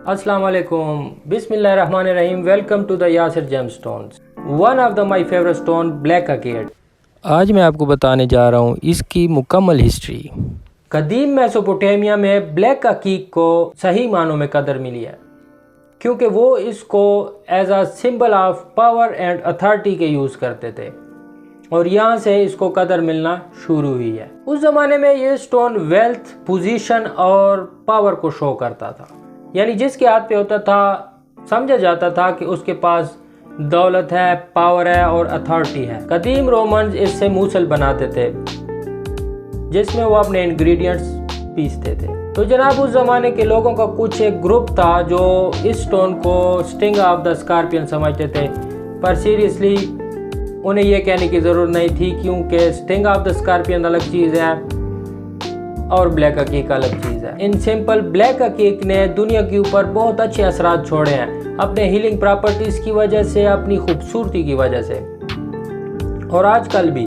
अस्सलाम वालेकुम, बिस्मिल्लाहिर्रहमानिर्रहीम। Welcome to the Yasir gemstones. One of the my favourite stone black agate. आज मैं आपको बताने जा रहा हूँ इसकी मुकम्मल हिस्ट्री। कदीम मेसोपोटामिया में ब्लैक अकीक को सही मानों में कदर मिली है, क्योंकि वो इसको as a symbol of power and authority के यूज़ करते थे और यहाँ से इसको कदर मिलना शुरू हुई है। उस ज़माने में ये स्टोन वेल्थ, पोजीशन और पावर को शो करता था, यानी जिसके हाथ पे होता था समझा जाता था कि उसके पास दौलत है, पावर है और अथॉरिटी है। कदीम रोमन्स इससे मूसल बनाते थे जिसमें वो अपने इंग्रेडिएंट्स पीसते थे। तो जनाब उस ज़माने के लोगों का कुछ एक ग्रुप था जो इस स्टोन को स्टिंग ऑफ द स्कॉर्पियन समझते थे, पर सीरियसली उन्हें यह कहने की ज़रूरत नहीं थी, क्योंकि स्टिंग ऑफ द स्कॉर्पियन अलग चीज़ है और ब्लैक अकीक अलग चीज़ है। इन सिंपल ब्लैक अकीक ने दुनिया के ऊपर बहुत अच्छे असरात छोड़े हैं अपने हीलिंग प्रॉपर्टीज़ की वजह से, अपनी खूबसूरती की वजह से। और आजकल भी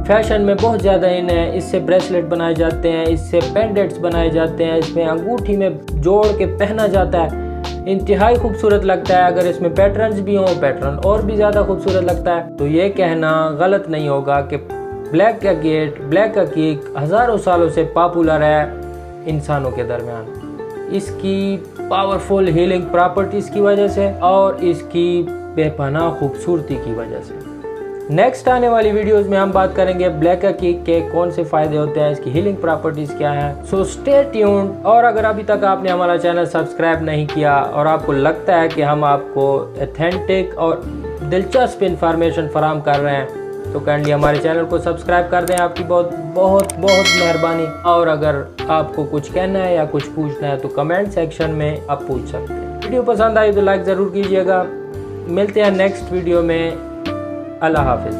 फैशन में बहुत ज़्यादा इन है। इससे ब्रेसलेट बनाए जाते हैं, इससे पेंडेंट्स बनाए जाते हैं, इसमें अंगूठी में जोड़ के पहना जाता है, इंतहाई खूबसूरत लगता है। अगर इसमें पैटर्न्स भी हों, पैटर्न और भी ज़्यादा खूबसूरत लगता है। तो ये कहना गलत नहीं होगा कि ब्लैक अकीक हज़ारों सालों से पॉपुलर है इंसानों के दरमियान, इसकी पावरफुल हीलिंग प्रॉपर्टीज़ की वजह से और इसकी बेपनाह खूबसूरती की वजह से। नेक्स्ट आने वाली वीडियोस में हम बात करेंगे ब्लैक अकीक के कौन से फ़ायदे होते हैं, इसकी हीलिंग प्रॉपर्टीज़ क्या हैं। So stay tuned. और अगर अभी तक आपने हमारा चैनल सब्सक्राइब नहीं किया और आपको लगता है कि हम आपको ऑथेंटिक और दिलचस्प इंफॉर्मेशन फराहम कर रहे हैं, तो काइंडली हमारे चैनल को सब्सक्राइब कर दें। आपकी बहुत बहुत बहुत मेहरबानी। और अगर आपको कुछ कहना है या कुछ पूछना है तो कमेंट सेक्शन में आप पूछ सकते हैं। वीडियो पसंद आई तो लाइक ज़रूर कीजिएगा। मिलते हैं नेक्स्ट वीडियो में। अल्लाह हाफिज़।